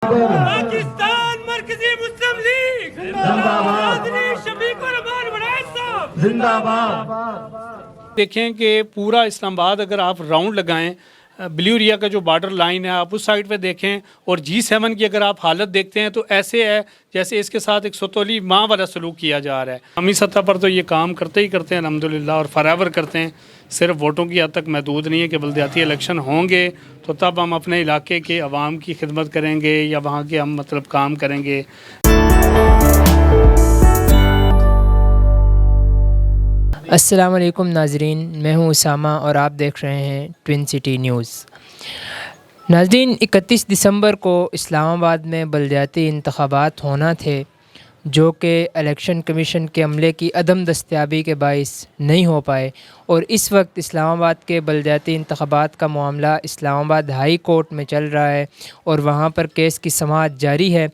پاکستان مرکزی مسلم لیگ زندہ باد، شفیق الرحمان وڑائد صاحب زندہ باد۔ دیکھیں کہ پورا اسلام آباد اگر آپ راؤنڈ لگائیں، بلیو ایریا کا جو بارڈر لائن ہے آپ اس سائڈ پہ دیکھیں، اور G7 کی اگر آپ حالت دیکھتے ہیں تو ایسے ہے جیسے اس کے ساتھ ایک ستولی ماں والا سلوک کیا جا رہا ہے۔ قومی سطح پر تو یہ کام کرتے ہی کرتے ہیں الحمدللہ، اور فارایور کرتے ہیں، صرف ووٹوں کی حد تک محدود نہیں ہے کہ بلدیاتی الیکشن ہوں گے تو تب ہم اپنے علاقے کے عوام کی خدمت کریں گے یا وہاں کے ہم کام کریں گے۔ السلام علیکم ناظرین، میں ہوں اسامہ اور آپ دیکھ رہے ہیں ٹوین سٹی نیوز۔ ناظرین، 31 دسمبر کو اسلام آباد میں بلدیاتی انتخابات ہونا تھے، جو کہ الیکشن کمیشن کے عملے کی عدم دستیابی کے باعث نہیں ہو پائے، اور اس وقت اسلام آباد کے بلدیاتی انتخابات کا معاملہ اسلام آباد ہائی کورٹ میں چل رہا ہے اور وہاں پر کیس کی سماعت جاری ہے۔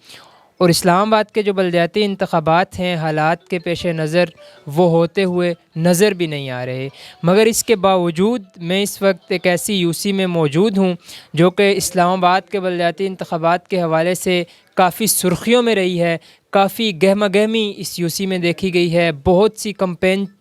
اور اسلام آباد کے جو بلدیاتی انتخابات ہیں، حالات کے پیش نظر وہ ہوتے ہوئے نظر بھی نہیں آ رہے، مگر اس کے باوجود میں اس وقت ایک ایسی UC میں موجود ہوں جو کہ اسلام آباد کے بلدیاتی انتخابات کے حوالے سے کافی سرخیوں میں رہی ہے، کافی گہما گہمی اس UC میں دیکھی گئی ہے، بہت سی کمپینز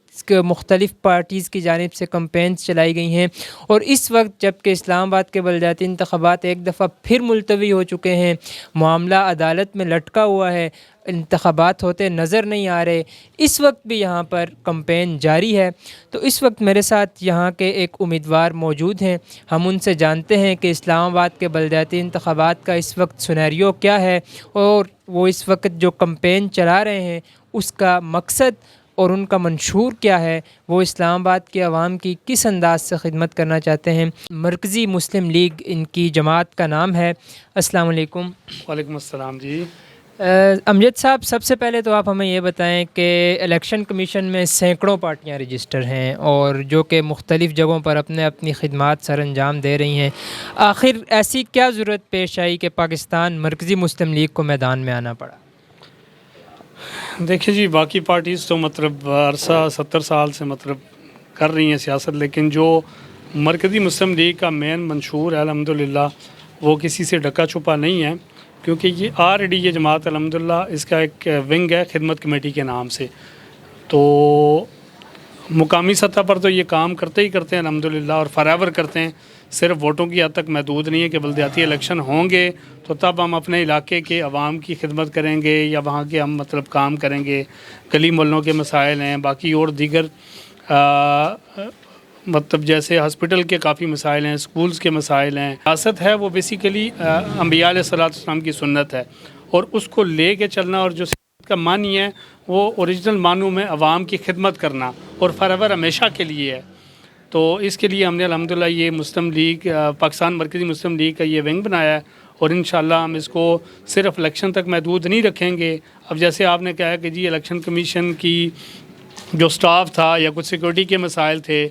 مختلف پارٹیز کی جانب سے کمپینز چلائی گئی ہیں، اور اس وقت جب کہ اسلام آباد کے بلدیاتی انتخابات ایک دفعہ پھر ملتوی ہو چکے ہیں، معاملہ عدالت میں لٹکا ہوا ہے، انتخابات ہوتے نظر نہیں آ رہے، اس وقت بھی یہاں پر کمپین جاری ہے۔ تو اس وقت میرے ساتھ یہاں کے ایک امیدوار موجود ہیں، ہم ان سے جانتے ہیں کہ اسلام آباد کے بلدیاتی انتخابات کا اس وقت سینیریو کیا ہے، اور وہ اس وقت جو کمپین چلا رہے ہیں اس کا مقصد اور ان کا منشور کیا ہے، وہ اسلام آباد کے عوام کی کس انداز سے خدمت کرنا چاہتے ہیں۔ مرکزی مسلم لیگ ان کی جماعت کا نام ہے۔ السلام علیکم۔ وعلیکم السلام جی۔ امجد صاحب، سب سے پہلے تو آپ ہمیں یہ بتائیں کہ الیکشن کمیشن میں سینکڑوں پارٹیاں رجسٹر ہیں اور جو کہ مختلف جگہوں پر اپنی خدمات سر انجام دے رہی ہیں، آخر ایسی کیا ضرورت پیش آئی کہ پاکستان مرکزی مسلم لیگ کو میدان میں آنا پڑا؟ دیکھیں جی، باقی پارٹیز تو عرصہ 70 سال سے کر رہی ہیں سیاست، لیکن جو مرکزی مسلم لیگ کا مین منشور ہے الحمدللہ وہ کسی سے ڈھکا چھپا نہیں ہے، کیونکہ یہ آلریڈی یہ جماعت الحمدللہ اس کا ایک ونگ ہے خدمت کمیٹی کے نام سے، تو مقامی سطح پر تو یہ کام کرتے ہی کرتے ہیں الحمدللہ، اور فارایور کرتے ہیں، صرف ووٹوں کی حد تک محدود نہیں ہے کہ بلدیاتی الیکشن ہوں گے تو تب ہم اپنے علاقے کے عوام کی خدمت کریں گے یا وہاں کے ہم کام کریں گے۔ گلی محلوں کے مسائل ہیں، باقی اور دیگر جیسے ہاسپٹل کے کافی مسائل ہیں، سکولز کے مسائل ہیں۔ سیاست ہے وہ بیسیکلی انبیاء علیہ السلام کی سنت ہے، اور اس کو لے کے چلنا، اور جو سیاست کا معنی ہے وہ اوریجنل معنوں میں عوام کی خدمت کرنا اور فارایور ہمیشہ کے لیے ہے۔ تو اس کے لیے ہم نے الحمدللہ یہ مسلم لیگ، پاکستان مرکزی مسلم لیگ کا یہ ونگ بنایا ہے، اور انشاءاللہ ہم اس کو صرف الیکشن تک محدود نہیں رکھیں گے۔ اب جیسے آپ نے کہا کہ جی الیکشن کمیشن کی جو سٹاف تھا یا کچھ سیکورٹی کے مسائل تھے،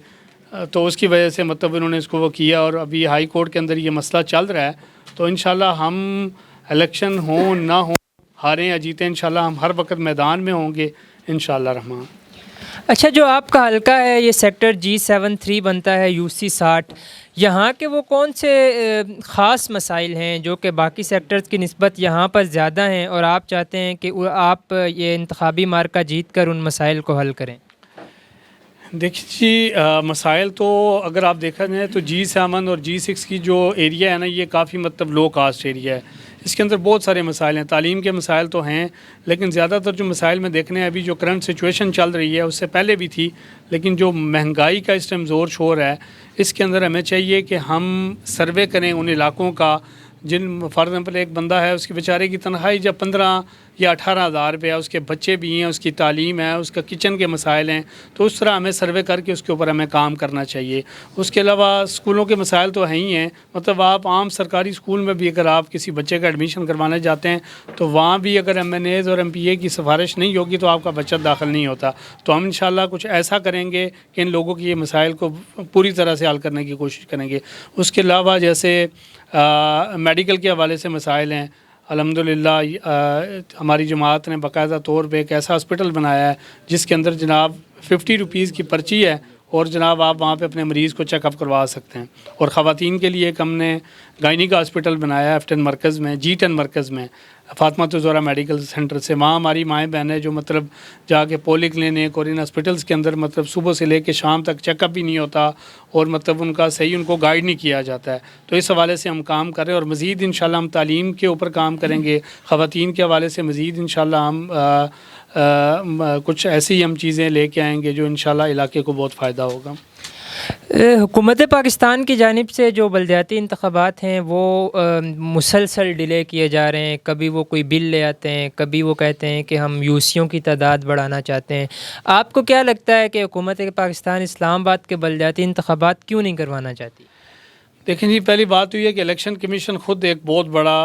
تو اس کی وجہ سے انہوں نے اس کو وہ کیا، اور ابھی ہائی کورٹ کے اندر یہ مسئلہ چل رہا ہے، تو انشاءاللہ ہم الیکشن ہوں نہ ہوں، ہاریں یا جیتیں، انشاءاللہ ہم ہر وقت میدان میں ہوں گے انشاءاللہ رحمان۔ اچھا، جو آپ کا حلقہ ہے یہ سیکٹر G73 بنتا ہے UC 60، یہاں کے وہ کون سے خاص مسائل ہیں جو کہ باقی سیکٹرز کی نسبت یہاں پر زیادہ ہیں اور آپ چاہتے ہیں کہ آپ یہ انتخابی مارکہ جیت کر ان مسائل کو حل کریں؟ دیکھیے جی، مسائل تو اگر آپ دیکھا جائے تو G7 اور G6 کی جو ایریا ہے نا، یہ کافی لو کاسٹ ایریا ہے، اس کے اندر بہت سارے مسائل ہیں، تعلیم کے مسائل تو ہیں، لیکن زیادہ تر جو مسائل میں دیکھنے ہیں ابھی جو کرنٹ سچویشن چل رہی ہے اس سے پہلے بھی تھی، لیکن جو مہنگائی کا اس ٹائم زور شور ہے، اس کے اندر ہمیں چاہیے کہ ہم سروے کریں ان علاقوں کا جن فار ایگزامپل ایک بندہ ہے، اس کی بیچارے کی تنخواہ جب 15 یا 18 ہزار روپیہ، اس کے بچے بھی ہیں، اس کی تعلیم ہے، اس کا کچن کے مسائل ہیں، تو اس طرح ہمیں سروے کر کے اس کے اوپر ہمیں کام کرنا چاہیے۔ اس کے علاوہ اسکولوں کے مسائل تو ہیں ہی ہیں، آپ عام سرکاری اسکول میں بھی اگر آپ کسی بچے کا ایڈمیشن کروانے جاتے ہیں تو وہاں بھی اگر MNAs اور MPA کی سفارش نہیں ہوگی تو آپ کا بچہ داخل نہیں ہوتا۔ تو ہم انشاءاللہ کچھ ایسا کریں گے کہ ان لوگوں کی یہ مسائل کو پوری طرح سے حل کرنے کی کوشش کریں گے۔ اس کے علاوہ جیسے میڈیکل کے حوالے سے مسائل ہیں، الحمدللہ ہماری جماعت نے باقاعدہ طور پہ ایک ایسا ہاسپٹل بنایا ہے جس کے اندر جناب 50 روپیز کی پرچی ہے اور جناب آپ وہاں پہ اپنے مریض کو چیک اپ کروا سکتے ہیں. اور خواتین کے لیے ایک ہم نے گائنی کا ہاسپٹل بنایا ہے F10 مرکز میں, G10 مرکز میں, فاطمہ الزہرا میڈیکل سینٹر سے. وہاں ہماری مائیں بہنیں جو مطلب جا کے پولی کلینک اور ان ہاسپٹلس کے اندر مطلب صبح سے لے کے شام تک چیک اپ بھی نہیں ہوتا اور مطلب ان کا صحیح ان کو گائیڈ نہیں کیا جاتا ہے. تو اس حوالے سے ہم کام کر رہے ہیں اور مزید انشاءاللہ ہم تعلیم کے اوپر کام کریں گے. خواتین کے حوالے سے مزید انشاءاللہ ہم کچھ ایسی ہم چیزیں لے کے آئیں گے جو انشاءاللہ علاقے کو بہت فائدہ ہوگا. حکومت پاکستان کی جانب سے جو بلدیاتی انتخابات ہیں وہ مسلسل ڈیلے کیے جا رہے ہیں. کبھی وہ کوئی بل لے آتے ہیں, کبھی وہ کہتے ہیں کہ ہم یوسیوں کی تعداد بڑھانا چاہتے ہیں. آپ کو کیا لگتا ہے کہ حکومت پاکستان اسلام آباد کے بلدیاتی انتخابات کیوں نہیں کروانا چاہتی؟ دیکھیں جی, پہلی بات تو یہ کہ الیکشن کمیشن خود ایک بہت بڑا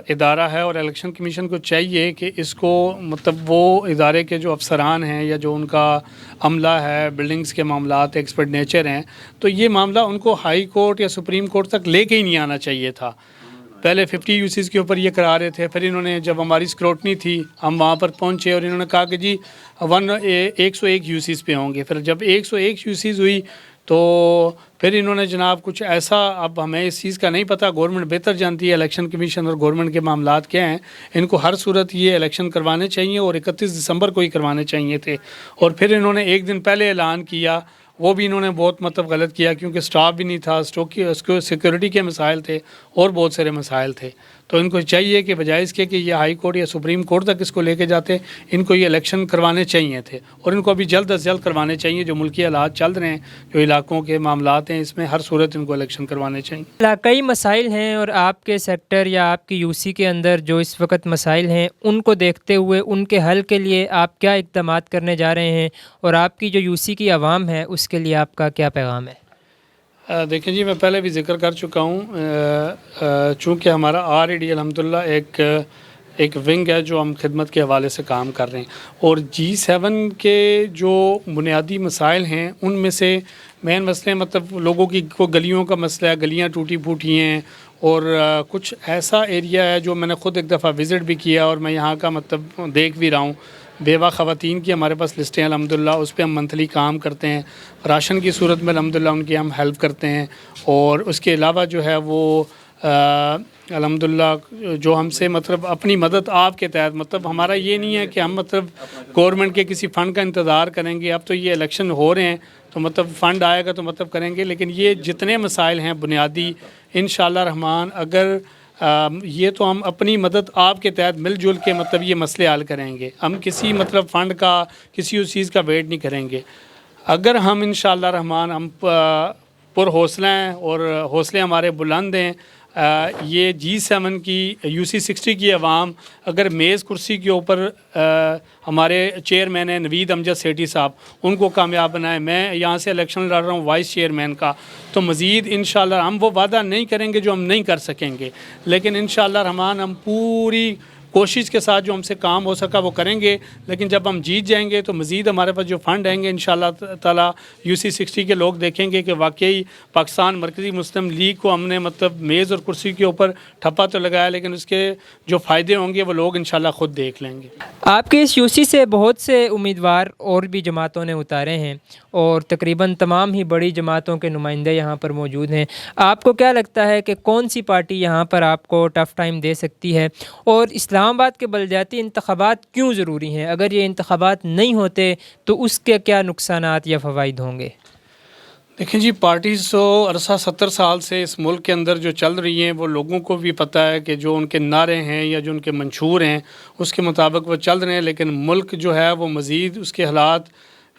ادارہ ہے اور الیکشن کمیشن کو چاہیے کہ اس کو مطلب وہ ادارے کے جو افسران ہیں یا جو ان کا عملہ ہے, بلڈنگز کے معاملات ایکسپرٹ نیچر ہیں, تو یہ معاملہ ان کو ہائی کورٹ یا سپریم کورٹ تک لے کے ہی نہیں آنا چاہیے تھا. پہلے 50 یوسیز کے اوپر یہ کرا رہے تھے, پھر انہوں نے جب ہماری اسکروٹنی تھی ہم وہاں پر پہنچے اور انہوں نے کہا کہ جی 101 یوسیز پہ ہوں گے. پھر جب 101 یوسیز ہوئی تو پھر انہوں نے جناب کچھ ایسا, اب ہمیں اس چیز کا نہیں پتہ, گورنمنٹ بہتر جانتی ہے الیکشن کمیشن اور گورنمنٹ کے معاملات کیا ہیں. ان کو ہر صورت یہ الیکشن کروانے چاہیے اور 31 دسمبر کو ہی کروانے چاہیے تھے. اور پھر انہوں نے ایک دن پہلے اعلان کیا, وہ بھی انہوں نے بہت مطلب غلط کیا کیونکہ سٹاف بھی نہیں تھا, سیکورٹی کے مسائل تھے اور بہت سارے مسائل تھے. تو ان کو چاہیے کہ بجائے اس کے کہ یہ ہائی کورٹ یا سپریم کورٹ تک اس کو لے کے جاتے, ان کو یہ الیکشن کروانے چاہیے تھے اور ان کو ابھی جلد از جلد کروانے چاہیے. جو ملکی حالات چل رہے ہیں, جو علاقوں کے معاملات ہیں, اس میں ہر صورت ان کو الیکشن کروانے چاہیے. علاقائی مسائل ہیں اور آپ کے سیکٹر یا آپ کی یوسی کے اندر جو اس وقت مسائل ہیں ان کو دیکھتے ہوئے ان کے حل کے لیے آپ کیا اقدامات کرنے جا رہے ہیں اور آپ کی جو یوسی کی عوام ہے اس کے لیے آپ کا کیا پیغام ہے؟ دیکھیں جی, میں پہلے بھی ذکر کر چکا ہوں, چونکہ ہمارا آلریڈی الحمدللہ ایک ونگ ہے جو ہم خدمت کے حوالے سے کام کر رہے ہیں. اور G7 کے جو بنیادی مسائل ہیں ان میں سے مین مسئلے مطلب لوگوں کی گلیوں کا مسئلہ ہے, گلیاں ٹوٹی پھوٹی ہیں اور کچھ ایسا ایریا ہے جو میں نے خود ایک دفعہ وزٹ بھی کیا اور میں یہاں کا مطلب دیکھ بھی رہا ہوں. بیوہ خواتین کی ہمارے پاس لسٹیں ہیں الحمدللہ, اس پہ ہم منتھلی کام کرتے ہیں. راشن کی صورت میں الحمدللہ ان کی ہم ہیلپ کرتے ہیں. اور اس کے علاوہ جو ہے وہ الحمدللہ جو ہم سے مطلب اپنی مدد آپ کے تحت, مطلب ہمارا یہ نہیں ہے کہ ہم مطلب گورنمنٹ کے کسی فنڈ کا انتظار کریں گے. اب تو یہ الیکشن ہو رہے ہیں تو مطلب فنڈ آئے گا تو مطلب کریں گے, لیکن یہ جتنے مسائل ہیں بنیادی انشاءاللہ رحمان اگر یہ تو ہم اپنی مدد آپ کے تحت مل جل کے مطلب یہ مسئلے حل کریں گے. ہم کسی مطلب فنڈ کا کسی اس چیز کا ویٹ نہیں کریں گے. اگر ہم انشاءاللہ رحمان ہم پر حوصلہ ہیں اور حوصلے ہمارے بلند ہیں, یہ G7 کی UC60 کی عوام اگر میز کرسی کے اوپر ہمارے چیئرمین ہیں نوید امجد سیٹھی صاحب, ان کو کامیاب بنائیں, میں یہاں سے الیکشن لڑ رہا ہوں وائس چیئرمین کا, تو مزید انشاءاللہ ہم وہ وعدہ نہیں کریں گے جو ہم نہیں کر سکیں گے, لیکن انشاءاللہ رحمان ہم پوری کوشش کے ساتھ جو ہم سے کام ہو سکا وہ کریں گے. لیکن جب ہم جیت جائیں گے تو مزید ہمارے پاس جو فنڈ آئیں گے انشاءاللہ تعالیٰ UC60 کے لوگ دیکھیں گے کہ واقعی پاکستان مرکزی مسلم لیگ کو ہم نے مطلب میز اور کرسی کے اوپر ٹھپا تو لگایا, لیکن اس کے جو فائدے ہوں گے وہ لوگ انشاءاللہ خود دیکھ لیں گے. آپ کے اس یوسی سے بہت سے امیدوار اور بھی جماعتوں نے اتارے ہیں اور تقریباً تمام ہی بڑی جماعتوں کے نمائندے یہاں پر موجود ہیں. آپ کو کیا لگتا ہے کہ کون سی پارٹی یہاں پر آپ کو ٹف ٹائم دے سکتی ہے, اور اسلام آباد کے بلدیاتی انتخابات کیوں ضروری ہیں؟ اگر یہ انتخابات نہیں ہوتے تو اس کے کیا نقصانات یا فوائد ہوں گے؟ دیکھیں جی, پارٹیز تو عرصہ 70 سال سے اس ملک کے اندر جو چل رہی ہیں وہ لوگوں کو بھی پتہ ہے کہ جو ان کے نعرے ہیں یا جو ان کے منشور ہیں اس کے مطابق وہ چل رہے ہیں, لیکن ملک جو ہے وہ مزید اس کے حالات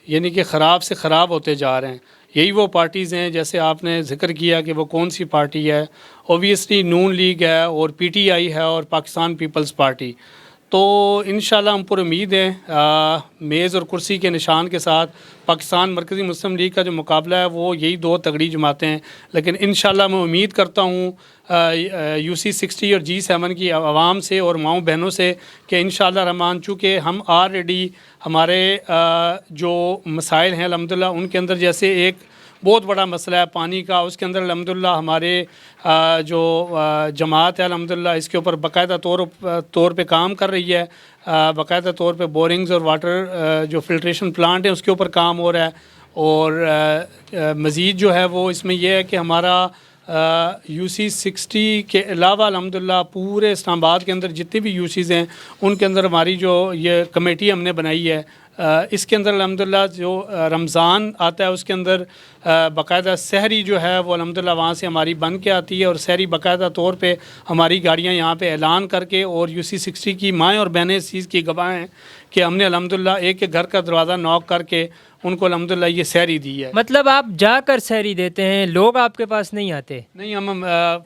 یعنی کہ خراب سے خراب ہوتے جا رہے ہیں. یہی وہ پارٹیز ہیں جیسے آپ نے ذکر کیا کہ وہ کون سی پارٹی ہے, اوبویسلی نون لیگ ہے اور PTI ہے اور پاکستان پیپلز پارٹی. تو انشاءاللہ ہم پر امید ہیں میز اور کرسی کے نشان کے ساتھ پاکستان مرکزی مسلم لیگ کا جو مقابلہ ہے وہ یہی دو تگڑی جماعتیں ہیں. لیکن انشاءاللہ میں امید کرتا ہوں UC60 اور G7 کی عوام سے اور ماؤں بہنوں سے کہ انشاءاللہ رحمان چونکہ ہم آلریڈی ہمارے جو مسائل ہیں الحمدللہ ان کے اندر جیسے ایک بہت بڑا مسئلہ ہے پانی کا, اس کے اندر الحمدللہ ہمارے جو جماعت ہے الحمدللہ اس کے اوپر باقاعدہ طور پہ کام کر رہی ہے. باقاعدہ طور پہ بورنگز اور واٹر جو فلٹریشن پلانٹ ہیں اس کے اوپر کام ہو رہا ہے. اور مزید جو ہے وہ اس میں یہ ہے کہ ہمارا UC60 کے علاوہ الحمدللہ پورے اسلام آباد کے اندر جتنے بھی UCs ہیں ان کے اندر ہماری جو یہ کمیٹی ہم نے بنائی ہے اس کے اندر الحمدللہ جو رمضان آتا ہے اس کے اندر باقاعدہ سحری جو ہے وہ الحمدللہ وہاں سے ہماری بن کے آتی ہے، اور سحری باقاعدہ طور پہ ہماری گاڑیاں یہاں پہ اعلان کر کے، اور UC60 کی مائیں اور بہنیں اس چیز کی گواہ ہیں کہ ہم نے الحمدللہ ایک ایک گھر کا دروازہ نوک کر کے ان کو الحمدللہ یہ سحری دی ہے۔ مطلب آپ جا کر سحری دیتے ہیں، لوگ آپ کے پاس نہیں آتے؟ نہیں، ہم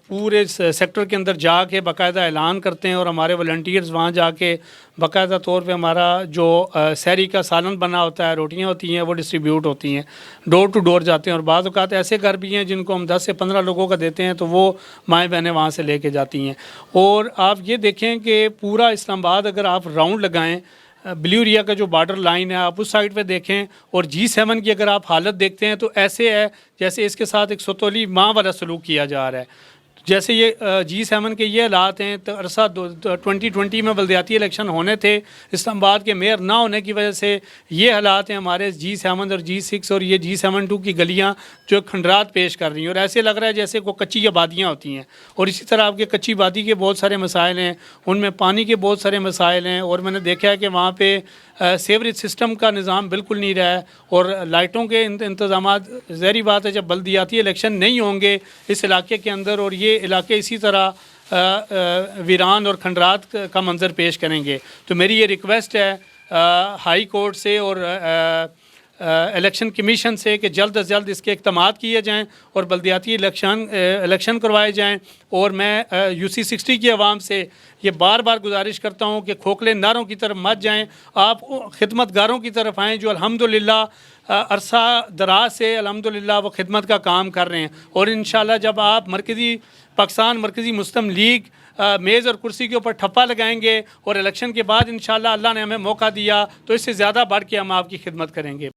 پورے سیکٹر کے اندر جا کے باقاعدہ اعلان کرتے ہیں، اور ہمارے والنٹیئرز وہاں جا کے باقاعدہ طور پہ ہمارا جو سحری کا سالن بنا ہوتا ہے، روٹیاں ہوتی ہیں، وہ ڈسٹریبیوٹ ہوتی ہیں، ڈور ٹو ڈور جاتے ہیں، اور بعض اوقات ایسے گھر بھی ہیں جن کو ہم 10 سے 15 لوگوں کا دیتے ہیں تو وہ مائیں بہنیں وہاں سے لے کے جاتی ہیں۔ اور آپ یہ دیکھیں کہ پورا اسلام آباد اگر آپ راؤنڈ لگائیں، بلیو ایریا کا جو بارڈر لائن ہے آپ اس سائڈ پہ دیکھیں، اور G7 کی اگر آپ حالت دیکھتے ہیں تو ایسے ہے جیسے اس کے ساتھ ایک ستولی ماں والا سلوک کیا جا رہا ہے۔ جیسے یہ G7 کے یہ حالات ہیں، تو عرصہ 2020 میں بلدیاتی الیکشن ہونے تھے، اسلام آباد کے میئر نہ ہونے کی وجہ سے یہ حالات ہیں ہمارے G7 اور G6 اور یہ G72 کی گلیاں جو کھنڈرات پیش کر رہی ہیں، اور ایسے لگ رہا ہے جیسے کوئی کچی آبادیاں ہوتی ہیں۔ اور اسی طرح آپ کے کچی آبادی کے بہت سارے مسائل ہیں، ان میں پانی کے بہت سارے مسائل ہیں، اور میں نے دیکھا ہے کہ وہاں پہ سیوریج سسٹم کا نظام بالکل نہیں رہا ہے، اور لائٹوں کے انتظامات، ظاہری بات ہے جب بلدیاتی الیکشن نہیں ہوں گے اس علاقے کے اندر اور یہ علاقے اسی طرح ویران اور کھنڈرات کا منظر پیش کریں گے، تو میری یہ ریکویسٹ ہے ہائی کورٹ سے اور الیکشن کمیشن سے کہ جلد از جلد اس کے اقدامات کیے جائیں اور بلدیاتی الیکشن کروائے جائیں۔ اور میں UC60 کی عوام سے یہ بار بار گزارش کرتا ہوں کہ کھوکھلے نعروں کی طرف مت جائیں، آپ خدمت گاروں کی طرف آئیں جو الحمدللہ عرصہ دراز سے الحمدللہ وہ خدمت کا کام کر رہے ہیں، اور انشاءاللہ جب آپ مرکزی مسلم لیگ میز اور کرسی کے اوپر ٹھپا لگائیں گے اور الیکشن کے بعد انشاءاللہ اللہ نے ہمیں موقع دیا تو اس سے زیادہ بڑھ کے ہم آپ کی خدمت کریں گے۔